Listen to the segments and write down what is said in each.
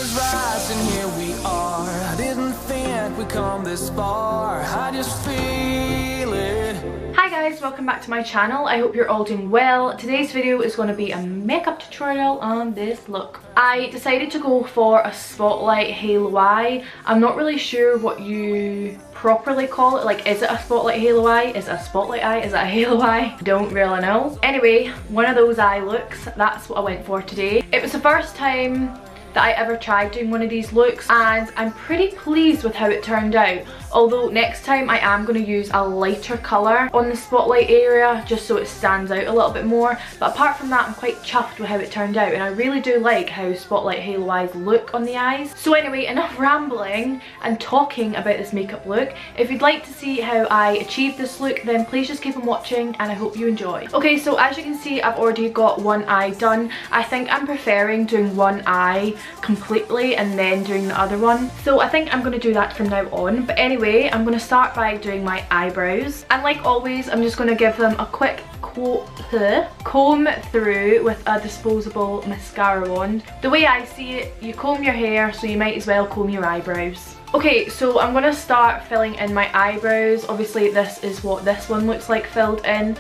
is rising, here we are. I didn't think we'd come this far. I just feel it. Hi guys, welcome back to my channel. I hope you're all doing well. Today's video is going to be a makeup tutorial on this look. I decided to go for a spotlight halo eye. I'm not really sure what you properly call it. Like, is it a spotlight halo eye? Is it a spotlight eye? Is it a halo eye? Don't really know. Anyway, one of those eye looks, that's what I went for today. It was the first time that I ever tried doing one of these looks and I'm pretty pleased with how it turned out. Although next time I am going to use a lighter colour on the spotlight area just so it stands out a little bit more. But apart from that, I'm quite chuffed with how it turned out and I really do like how spotlight halo eyes look on the eyes. So anyway, enough rambling and talking about this makeup look. If you'd like to see how I achieved this look, then please just keep on watching and I hope you enjoy. Okay, so as you can see, I've already got one eye done. I think I'm preferring doing one eye completely and then doing the other one. So I think I'm going to do that from now on. But anyway, I'm going to start by doing my eyebrows. And like always, I'm just going to give them a quick comb through with a disposable mascara wand. The way I see it, you comb your hair, so you might as well comb your eyebrows. Okay, so I'm going to start filling in my eyebrows. Obviously, this is what this one looks like filled in.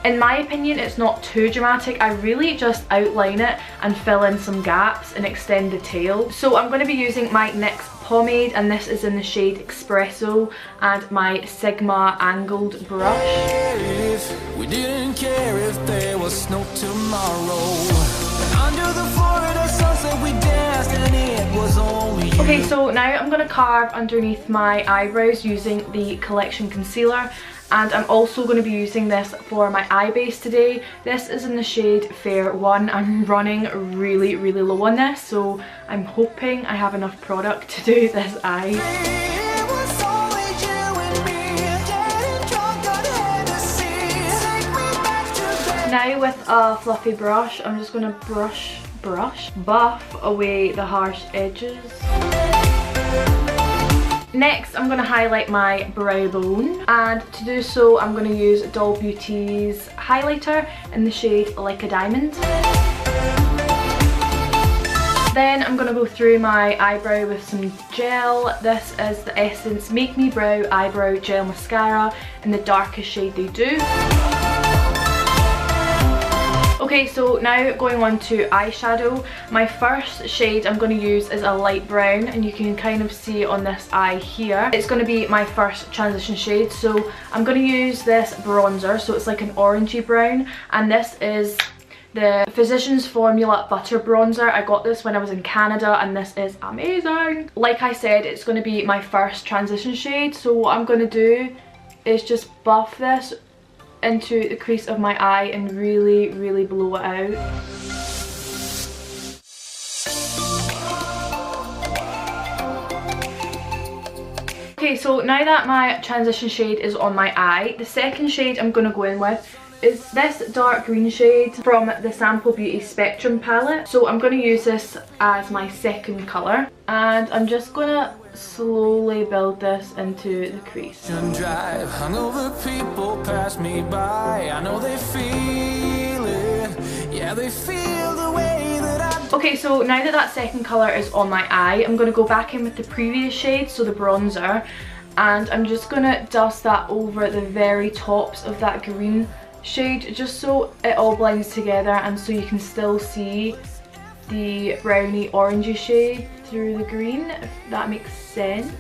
In my opinion, it's not too dramatic. I really just outline it and fill in some gaps and extend the tail. So I'm going to be using my NYX pomade and this is in the shade Espresso and my Sigma angled brush. We didn't care if there was snow tomorrow. Under the Florida sunset we danced and it was only you. Okay, so now I'm going to carve underneath my eyebrows using the Collection concealer. And I'm also going to be using this for my eye base today. This is in the shade Fair 1. I'm running really low on this, so I'm hoping I have enough product to do this eye. Now with a fluffy brush, I'm just going to buff away the harsh edges. Next, I'm going to highlight my brow bone, and to do so I'm going to use Doll Beauty's highlighter in the shade Like a Diamond. Then I'm going to go through my eyebrow with some gel. This is the Essence Make Me Brow Eyebrow Gel Mascara in the darkest shade they do. Okay, so now going on to eyeshadow. My first shade I'm going to use is a light brown and you can kind of see on this eye here. It's going to be my first transition shade, so I'm going to use this bronzer, so it's like an orangey brown, and this is the Physicians Formula Butter Bronzer. I got this when I was in Canada and this is amazing. Like I said, it's going to be my first transition shade, so what I'm going to do is just buff this into the crease of my eye and really blow it out. Okay, so now that my transition shade is on my eye, the second shade I'm going to go in with is this dark green shade from the Sample Beauty Spectrum palette. So I'm going to use this as my second colour and I'm just going to slowly build this into the crease. Drive, hungover people pass me by. I know they feel it. Yeah, they feel the way that I. Okay, so now that that second colour is on my eye, I'm going to go back in with the previous shade, so the bronzer, and I'm just going to dust that over the very tops of that green shade just so it all blends together and so you can still see the browny orangey shade through the green, if that makes sense.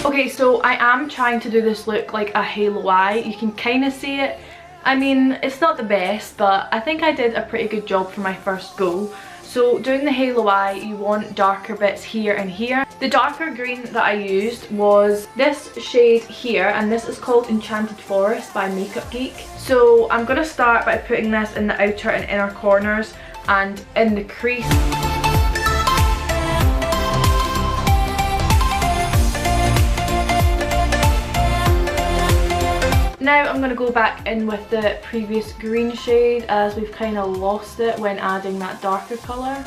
Okay, so I am trying to do this look like a halo eye. You can kind of see it. I mean, it's not the best, but I think I did a pretty good job for my first go. So doing the halo eye, you want darker bits here and here. The darker green that I used was this shade here, and this is called Enchanted Forest by Makeup Geek. So I'm going to start by putting this in the outer and inner corners and in the crease. Now I'm going to go back in with the previous green shade as we've kind of lost it when adding that darker colour.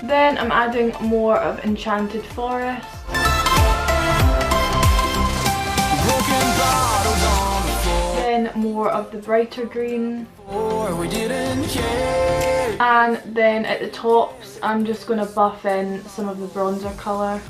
Then I'm adding more of Enchanted Forest. Then more of the brighter green. Or we didn't care. And then at the tops, I'm just going to buff in some of the bronzer colour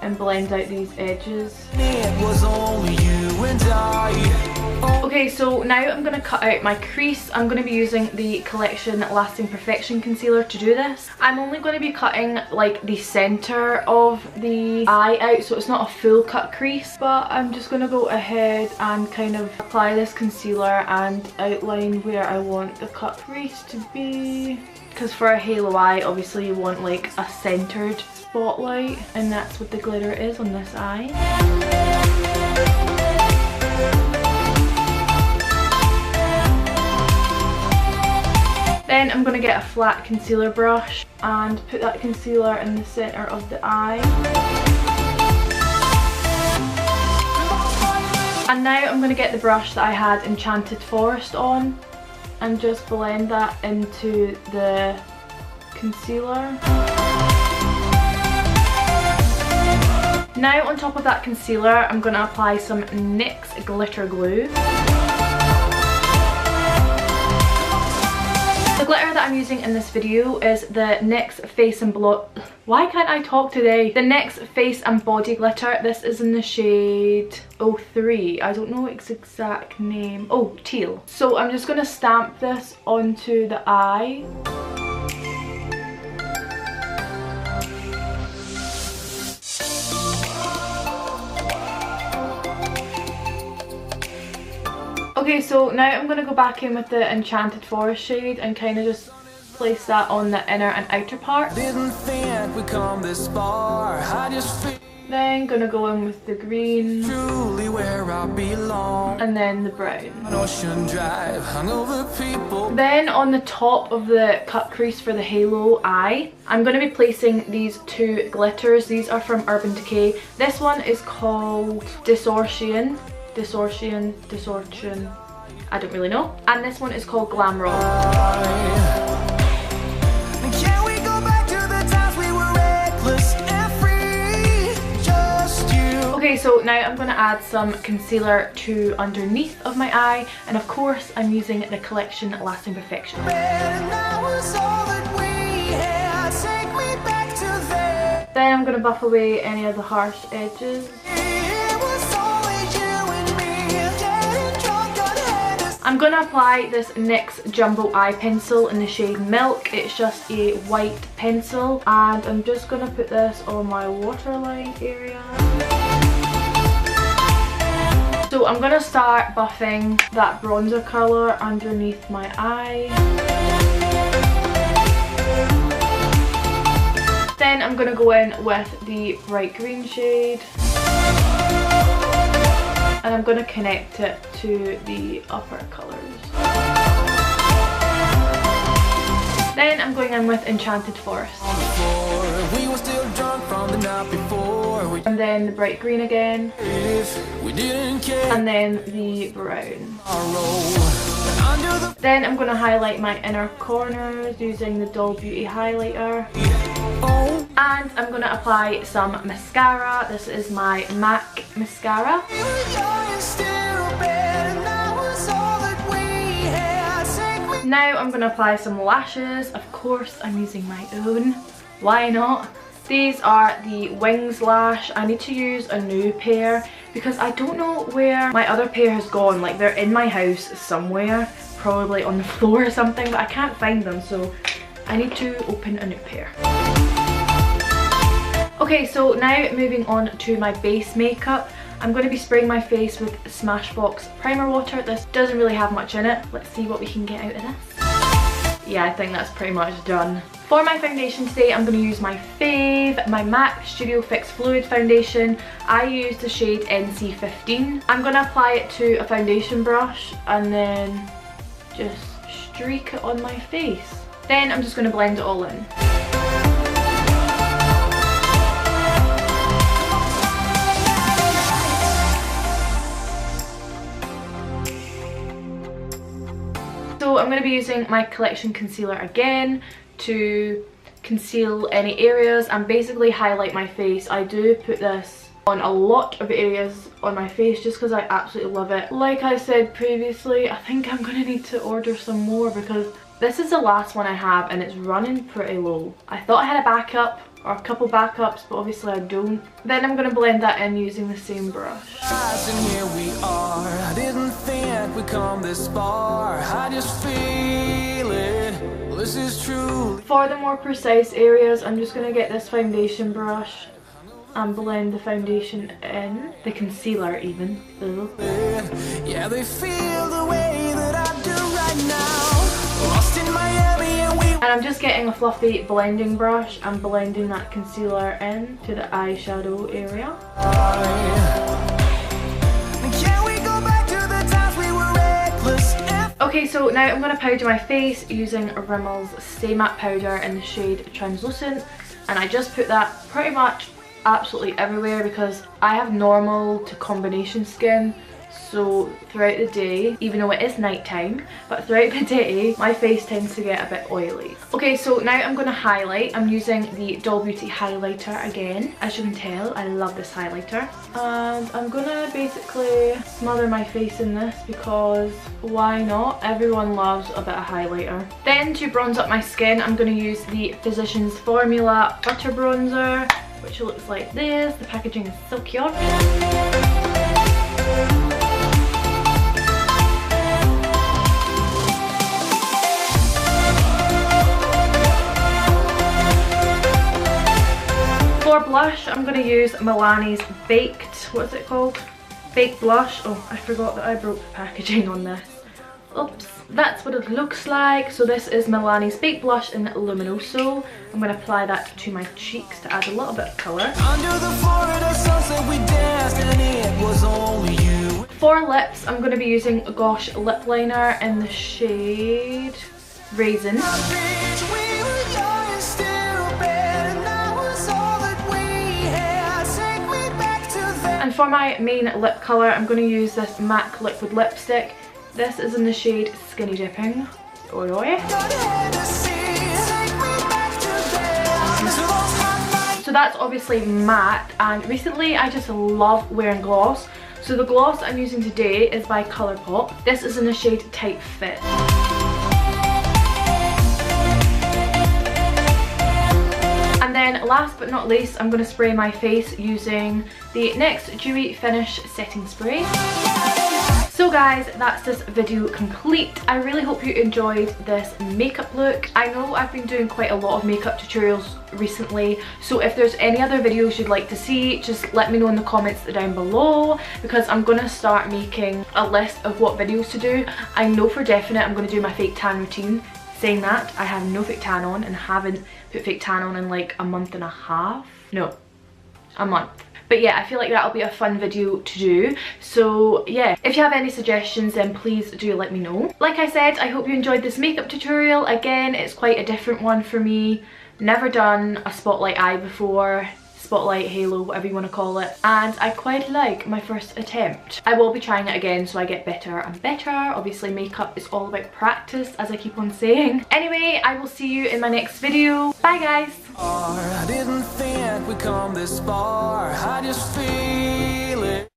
and blend out these edges. It was only you and I. Okay, so now I'm going to cut out my crease. I'm going to be using the Collection Lasting Perfection Concealer to do this. I'm only going to be cutting like the centre of the eye out, so it's not a full cut crease, but I'm just going to go ahead and kind of apply this concealer and outline where I want the cut crease to be. Because for a halo eye, obviously you want like a centred spotlight, and that's what the glitter is on this eye. Then I'm going to get a flat concealer brush and put that concealer in the centre of the eye. And now I'm going to get the brush that I had Enchanted Forest on and just blend that into the concealer. Now on top of that concealer, I'm going to apply some NYX glitter glue. The glitter that I'm using in this video is the NYX Face and Why can't I talk today? The NYX Face and Body Glitter. This is in the shade 03. I don't know its exact name. Oh, teal. So I'm just going to stamp this onto the eye. Okay, so now I'm going to go back in with the Enchanted Forest shade and kind of just place that on the inner and outer part. Didn't think we'd come this far. I just feel Then going to go in with the green. Truly where I belong. And then the brown. Ocean Drive, hungover people. Then on the top of the cut crease for the halo eye, I'm going to be placing these two glitters. These are from Urban Decay. This one is called Distortion, I don't really know. And this one is called Glam Rock. Can we go back to the times we were reckless and free? Just you. Okay, so now I'm going to add some concealer to underneath of my eye, and of course I'm using the Collection Lasting Perfection. And that was all that we had. Take me back to there. Then I'm going to buff away any of the harsh edges. I'm going to apply this NYX Jumbo Eye Pencil in the shade Milk. It's just a white pencil, and I'm just going to put this on my waterline area. So I'm going to start buffing that bronzer colour underneath my eye. Then I'm going to go in with the bright green shade. And I'm going to connect it to the upper colours. Then I'm going in with Enchanted Forest. We were still drunk from the night before. And then the bright green again. If we didn't care. And then the brown. Then I'm going to highlight my inner corners using the Doll Beauty highlighter. And I'm going to apply some mascara. This is my MAC mascara. Now I'm going to apply some lashes. Of course I'm using my own. Why not? These are the Wings Lash. I need to use a new pair because I don't know where my other pair has gone. Like, they're in my house somewhere, probably on the floor or something, but I can't find them, so I need to open a new pair. Okay, so now moving on to my base makeup. I'm going to be spraying my face with Smashbox primer water. This doesn't really have much in it. Let's see what we can get out of this. Yeah, I think that's pretty much done. For my foundation today, I'm going to use my fave, my MAC Studio Fix Fluid Foundation. I use the shade NC15. I'm going to apply it to a foundation brush and then just streak it on my face. Then I'm just going to blend it all in. So I'm going to be using my Collection concealer again to conceal any areas and basically highlight my face. I do put this on a lot of areas on my face just because I absolutely love it. Like I said previously, I think I'm gonna need to order some more because this is the last one I have and it's running pretty low. I thought I had a backup or a couple backups, but obviously I don't. Then I'm gonna blend that in using the same brush. And here we are. I didn't think we'd come this far. I just feel it. This is true. For the more precise areas, I'm just gonna get this foundation brush and blend the foundation in. The concealer even. Ugh. Yeah, they feel the way that I do right now. Lost in Miami and we... And I'm just getting a fluffy blending brush and blending that concealer in to the eyeshadow area. Can we go back to the times we were reckless? Okay, so now I'm going to powder my face using Rimmel's Stay Matte Powder in the shade Translucent. And I just put that pretty much absolutely everywhere because I have normal to combination skin. So throughout the day, even though it is nighttime, but throughout the day my face tends to get a bit oily. Okay, so now I'm going to highlight. I'm using the Doll Beauty highlighter again. As you can tell, I love this highlighter. And I'm going to basically smother my face in this because why not? Everyone loves a bit of highlighter. Then to bronze up my skin, I'm going to use the Physicians Formula Butter Bronzer, which looks like this. The packaging is so cute. For blush, I'm going to use Milani's Baked, what's it called? Baked Blush. Oh, I forgot that I broke the packaging on this. Oops. That's what it looks like. So this is Milani's Baked Blush in Luminoso. I'm going to apply that to my cheeks to add a little bit of colour. Under the Florida sunset we danced and it was only you. For lips, I'm going to be using Gosh Lip Liner in the shade Raisin. And for my main lip colour, I'm going to use this MAC liquid lipstick. This is in the shade Skinny Dipping. Oi oi. So that's obviously matte, and recently I just love wearing gloss. So the gloss I'm using today is by Colourpop. This is in the shade Tight Fit. And then last but not least, I'm going to spray my face using the NYX Dewy Finish Setting Spray. So guys, that's this video complete. I really hope you enjoyed this makeup look. I know I've been doing quite a lot of makeup tutorials recently, so if there's any other videos you'd like to see, just let me know in the comments down below, because I'm going to start making a list of what videos to do. I know for definite I'm going to do my fake tan routine. Saying that, I have no fake tan on and haven't put fake tan on in like a month and a half. No, a month. But yeah, I feel like that'll be a fun video to do. So yeah, if you have any suggestions then please do let me know. Like I said, I hope you enjoyed this makeup tutorial. Again, it's quite a different one for me. Never done a spotlight eye before. Spotlight, halo, whatever you want to call it, and I quite like my first attempt. I will be trying it again so I get better and better. Obviously makeup is all about practice, as I keep on saying. Anyway, I will see you in my next video. Bye guys. I didn't think we'd come this far. I just feel it.